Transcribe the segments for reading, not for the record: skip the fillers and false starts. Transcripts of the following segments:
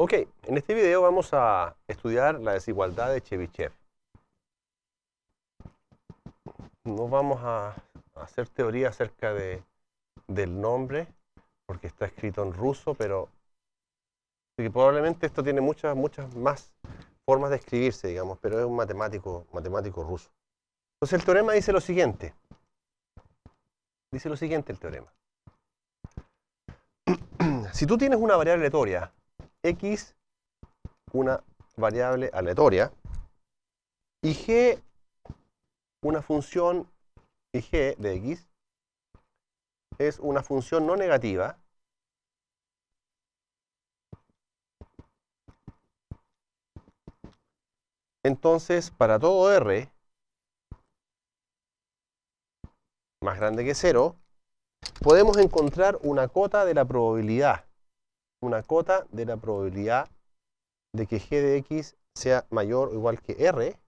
Ok, en este video vamos a estudiar la desigualdad de Chebyshev. No vamos a hacer teoría acerca del nombre, porque está escrito en ruso, pero sí que probablemente esto tiene muchas más formas de escribirse, digamos, pero es un matemático ruso. Entonces el teorema dice lo siguiente. Dice lo siguiente el teorema. Si tú tienes una variable aleatoria, x, una variable aleatoria, y g, una función, y g de x, es una función no negativa, entonces para todo r más grande que 0, podemos encontrar una cota de la probabilidad, de que g de x sea mayor o igual que r.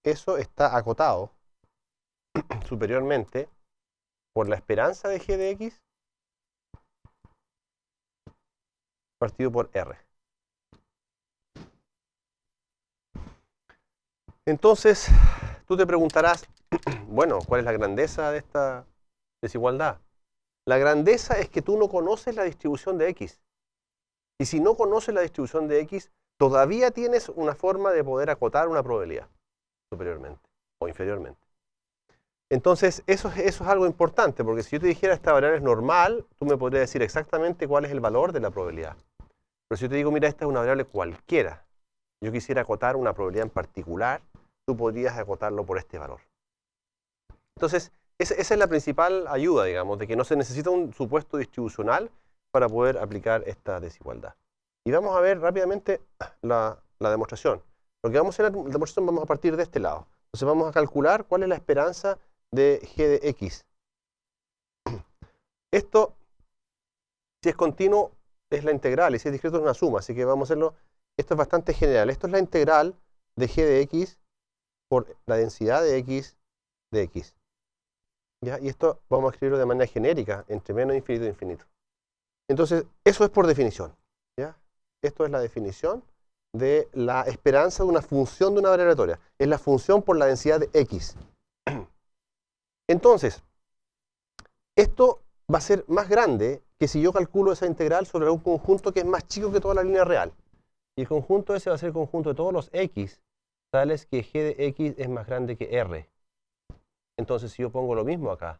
Eso está acotado superiormente por la esperanza de g de x partido por r. Entonces, tú te preguntarás, bueno, ¿cuál es la grandeza de esta desigualdad? La grandeza es que tú no conoces la distribución de x. Y si no conoces la distribución de x, todavía tienes una forma de poder acotar una probabilidad superiormente o inferiormente. Entonces, eso es algo importante, porque si yo te dijera esta variable es normal, tú me podrías decir exactamente cuál es el valor de la probabilidad. Pero si yo te digo, mira, esta es una variable cualquiera, yo quisiera acotar una probabilidad en particular, tú podrías acotarlo por este valor. Entonces, esa es la principal ayuda, digamos, de que no se necesita un supuesto distribucional para poder aplicar esta desigualdad. Y vamos a ver rápidamente la demostración. Lo que vamos a hacer en la demostración, vamos a partir de este lado. Entonces vamos a calcular cuál es la esperanza de g de x. Esto, si es continuo, es la integral, y si es discreto es una suma, así que vamos a hacerlo. Esto es bastante general. Esto es la integral de g de x por la densidad de x de x. ¿Ya? Y esto vamos a escribirlo de manera genérica, entre menos infinito e infinito. Entonces, eso es por definición. ¿Ya? Esto es la definición de la esperanza de una función de una variable aleatoria. Es la función por la densidad de x. Entonces, esto va a ser más grande que si yo calculo esa integral sobre un conjunto que es más chico que toda la línea real. Y el conjunto ese va a ser el conjunto de todos los x, tales que g de x es más grande que r. Entonces, si yo pongo lo mismo acá,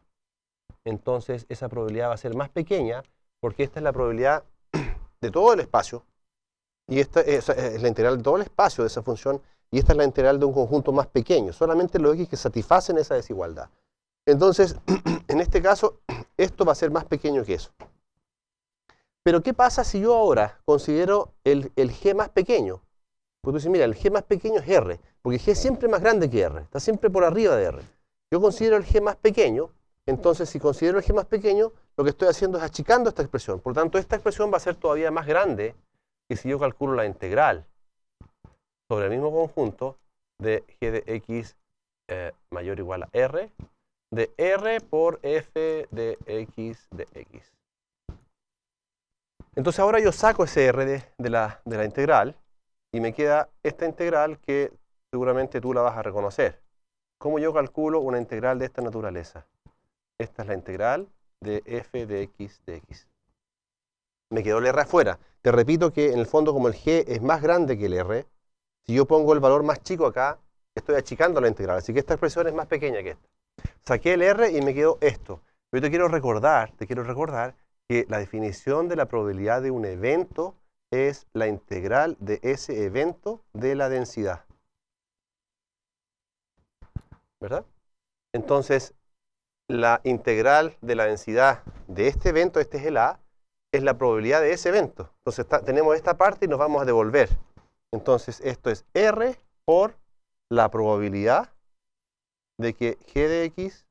entonces esa probabilidad va a ser más pequeña, porque esta es la probabilidad de todo el espacio, y esta es la integral de todo el espacio de esa función, y esta es la integral de un conjunto más pequeño, solamente los x que satisfacen esa desigualdad. Entonces, en este caso, esto va a ser más pequeño que eso. Pero, ¿qué pasa si yo ahora considero el g más pequeño? Porque tú dices, mira, el g más pequeño es r, porque g es siempre más grande que r, está siempre por arriba de r. Yo considero el g más pequeño, entonces si considero el g más pequeño, lo que estoy haciendo es achicando esta expresión. Por lo tanto, esta expresión va a ser todavía más grande que si yo calculo la integral sobre el mismo conjunto de g de x mayor o igual a r, de r por f de x de x. Entonces ahora yo saco ese r de la integral y me queda esta integral que seguramente tú la vas a reconocer. ¿Cómo yo calculo una integral de esta naturaleza? Esta es la integral de f de x de x. Me quedó el r afuera. Te repito que en el fondo, como el g es más grande que el r, si yo pongo el valor más chico acá, estoy achicando la integral. Así que esta expresión es más pequeña que esta. Saqué el r y me quedó esto. Pero te quiero recordar que la definición de la probabilidad de un evento es la integral de ese evento de la densidad. ¿Verdad? Entonces, la integral de la densidad de este evento, este es el A, es la probabilidad de ese evento. Entonces, tenemos esta parte y nos vamos a devolver. Entonces, esto es R por la probabilidad de que g de x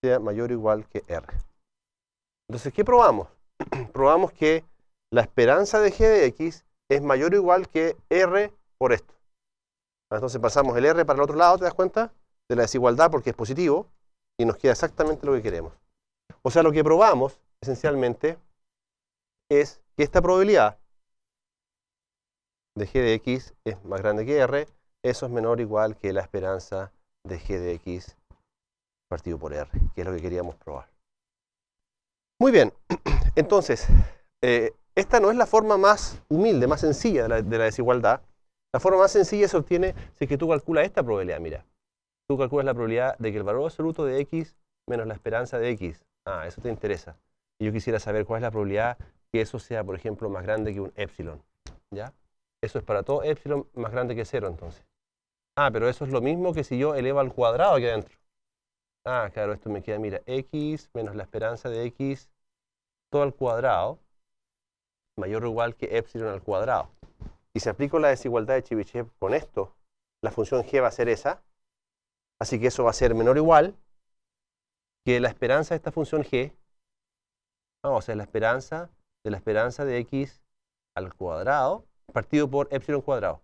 sea mayor o igual que R. Entonces, ¿qué probamos? Probamos que la esperanza de g de x es mayor o igual que R por esto. Entonces, pasamos el R para el otro lado, ¿te das cuenta? De la desigualdad porque es positivo y nos queda exactamente lo que queremos. O sea, lo que probamos, esencialmente, es que esta probabilidad de g de x es más grande que r, eso es menor o igual que la esperanza de g de x partido por r, que es lo que queríamos probar. Muy bien, entonces, esta no es la forma más humilde, más sencilla de la desigualdad. La forma más sencilla se obtiene si es que tú calculas esta probabilidad, mira. Tú calculas la probabilidad de que el valor absoluto de x menos la esperanza de x. Ah, eso te interesa. Y yo quisiera saber cuál es la probabilidad que eso sea, por ejemplo, más grande que un epsilon. ¿Ya? Eso es para todo epsilon más grande que 0, entonces. Ah, pero eso es lo mismo que si yo elevo al cuadrado aquí adentro. Ah, claro, esto me queda, mira, x menos la esperanza de x todo al cuadrado mayor o igual que epsilon al cuadrado. Y si aplico la desigualdad de Chebyshev con esto, la función g va a ser esa. Así que eso va a ser menor o igual que la esperanza de esta función g. Vamos a hacer la esperanza de x al cuadrado partido por epsilon cuadrado.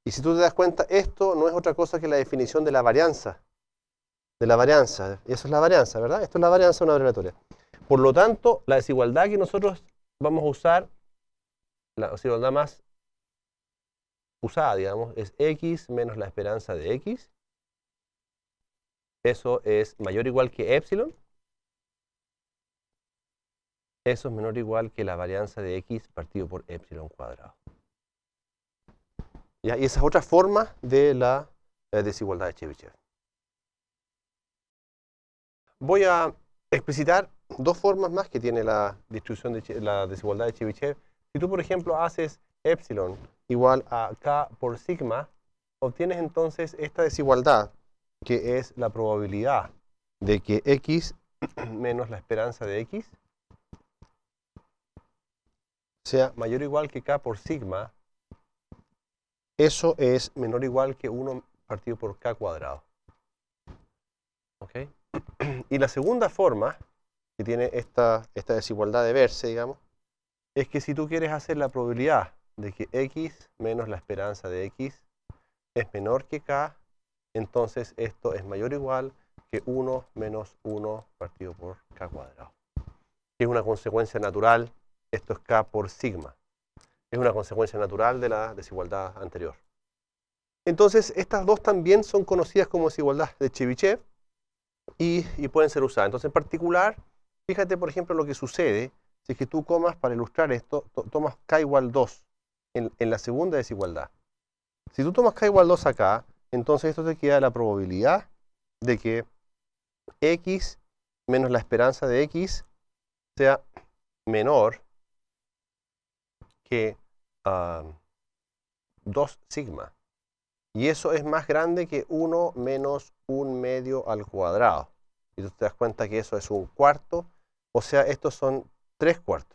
Y si tú te das cuenta, esto no es otra cosa que la definición de la varianza. De la varianza. Eso es la varianza, ¿verdad? Esto es la varianza de una abreviatura. Por lo tanto, la desigualdad que nosotros vamos a usar, la desigualdad más usada, digamos, es x menos la esperanza de x. Eso es mayor o igual que epsilon. Eso es menor o igual que la varianza de x partido por epsilon cuadrado. ¿Ya? Y esa es otra forma de la desigualdad de Chebyshev. Voy a explicitar dos formas más que tiene la distribución de la desigualdad de Chebyshev. Si tú, por ejemplo, haces epsilon igual a k por sigma, obtienes entonces esta desigualdad, que es la probabilidad de que x menos la esperanza de x sea mayor o igual que k por sigma. Eso es menor o igual que 1 partido por k cuadrado. ¿Ok? Y la segunda forma que tiene esta desigualdad de verse, digamos, es que si tú quieres hacer la probabilidad de que x menos la esperanza de x es menor que k, entonces esto es mayor o igual que 1 menos 1 partido por k cuadrado. Es una consecuencia natural, esto es k por sigma. Es una consecuencia natural de la desigualdad anterior. Entonces, estas dos también son conocidas como desigualdad de Chebyshev y pueden ser usadas. Entonces, en particular, fíjate, por ejemplo, lo que sucede si es que tú para ilustrar esto, tomas k igual 2 en la segunda desigualdad. Si tú tomas k igual 2 acá, entonces esto te queda la probabilidad de que x menos la esperanza de x sea menor que 2 sigma. Y eso es más grande que 1 menos 1 medio al cuadrado. Y tú te das cuenta que eso es 1/4, o sea, estos son 3/4.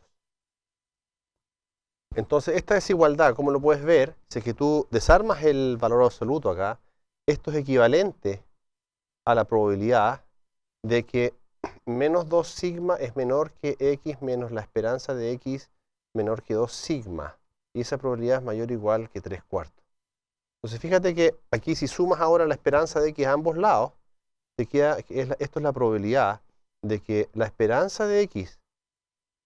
Entonces, esta desigualdad, como lo puedes ver, si es que tú desarmas el valor absoluto acá, esto es equivalente a la probabilidad de que menos 2 sigma es menor que x menos la esperanza de x menor que 2 sigma. Y esa probabilidad es mayor o igual que 3/4. Entonces, fíjate que aquí si sumas ahora la esperanza de x a ambos lados, te queda, esto es la probabilidad de que la esperanza de x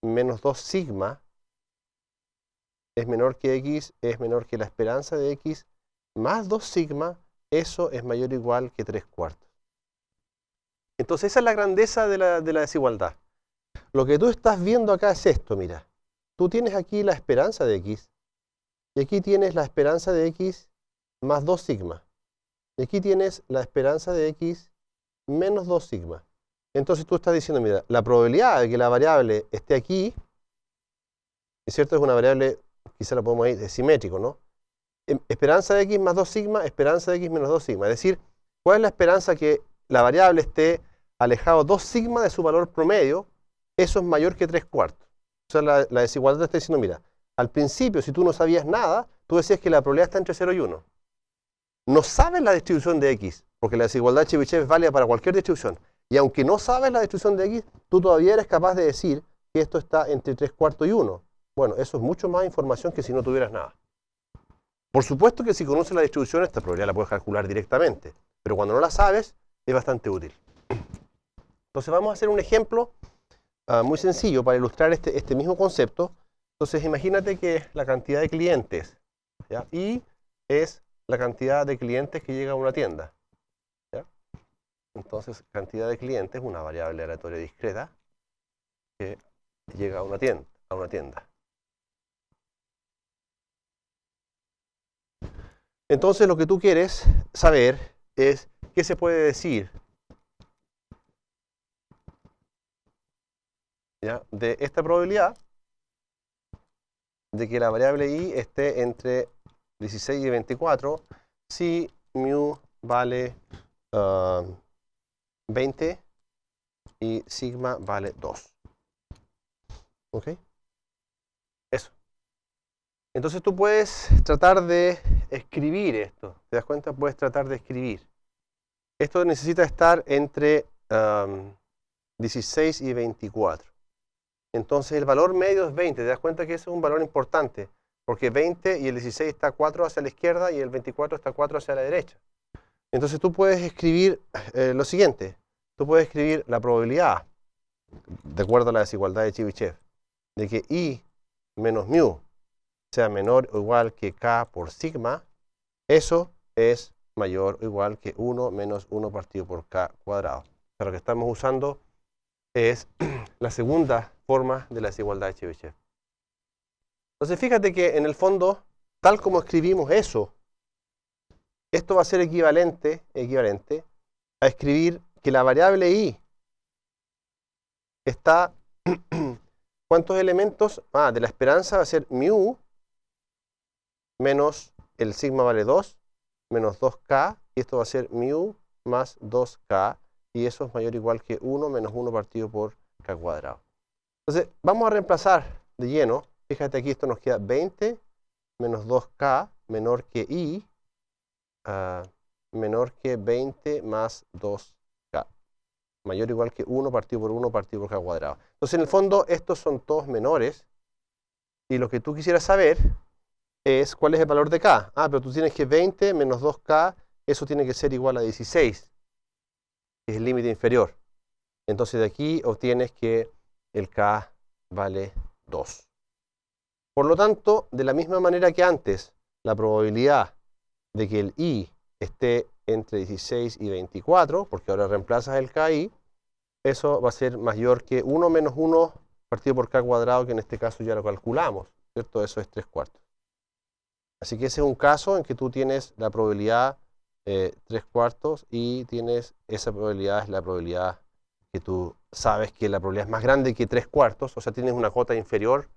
menos 2 sigma es menor que x, es menor que la esperanza de x más 2 sigma, eso es mayor o igual que 3/4. Entonces, esa es la grandeza de la desigualdad. Lo que tú estás viendo acá es esto, mira. Tú tienes aquí la esperanza de x, y aquí tienes la esperanza de x más 2 sigma. Y aquí tienes la esperanza de x menos 2 sigma. Entonces tú estás diciendo, mira, la probabilidad de que la variable esté aquí, es cierto, es una variable, quizá la podemos ir, es simétrico, ¿no? Esperanza de x más 2 sigma, esperanza de x menos 2 sigma. Es decir, ¿cuál es la esperanza que la variable esté alejado 2 sigma de su valor promedio? Eso es mayor que 3/4. O sea, la desigualdad te está diciendo, mira, al principio, si tú no sabías nada, tú decías que la probabilidad está entre 0 y 1. No sabes la distribución de x, porque la desigualdad de Chebyshev es válida para cualquier distribución. Y aunque no sabes la distribución de x, tú todavía eres capaz de decir que esto está entre 3/4 y 1. Bueno, eso es mucho más información que si no tuvieras nada. Por supuesto que si conoces la distribución, esta probabilidad la puedes calcular directamente. Pero cuando no la sabes, es bastante útil. Entonces vamos a hacer un ejemplo muy sencillo para ilustrar este mismo concepto. Entonces imagínate que la cantidad de clientes, ¿ya? Y es la cantidad de clientes que llega a una tienda, ¿ya? Entonces cantidad de clientes es una variable aleatoria discreta que llega a una tienda. Entonces lo que tú quieres saber es qué se puede decir, ¿ya?, de esta probabilidad de que la variable i esté entre 16 y 24 si mu vale 20 y sigma vale 2. ¿Ok? Eso. Entonces tú puedes tratar de escribir esto. ¿Te das cuenta? Puedes tratar de escribir. Esto necesita estar entre 16 y 24. Entonces el valor medio es 20. ¿Te das cuenta que ese es un valor importante? Porque 20 y el 16 está 4 hacia la izquierda y el 24 está 4 hacia la derecha. Entonces tú puedes escribir lo siguiente. Tú puedes escribir la probabilidad, de acuerdo a la desigualdad de Chebyshev, de que i menos mu sea menor o igual que k por sigma. Eso es mayor o igual que 1 menos 1 partido por k cuadrado. O sea, lo que estamos usando es la segunda forma de la desigualdad de Chebyshev. Entonces fíjate que en el fondo, tal como escribimos eso, esto va a ser equivalente a escribir que la variable i está, ¿cuántos elementos? De la esperanza va a ser mu menos el sigma vale 2 menos 2k, y esto va a ser mu más 2k, y eso es mayor o igual que 1 menos 1 partido por k cuadrado. Entonces, vamos a reemplazar de lleno. Fíjate aquí, esto nos queda 20 menos 2k menor que i, menor que 20 más 2k, mayor o igual que 1 partido por k cuadrado. Entonces, en el fondo, estos son todos menores, y lo que tú quisieras saber es cuál es el valor de k. Pero tú tienes que 20 menos 2k, eso tiene que ser igual a 16, que es el límite inferior. Entonces, de aquí obtienes que el k vale 2. Por lo tanto, de la misma manera que antes, la probabilidad de que el i esté entre 16 y 24, porque ahora reemplazas el ki, eso va a ser mayor que 1 menos 1 partido por k cuadrado, que en este caso ya lo calculamos, ¿cierto? Eso es 3/4. Así que ese es un caso en que tú tienes la probabilidad 3/4 y tienes esa probabilidad, es la probabilidad que tú sabes que la probabilidad es más grande que 3/4, o sea, tienes una cota inferior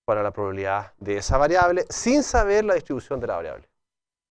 para la probabilidad de esa variable sin saber la distribución de la variable.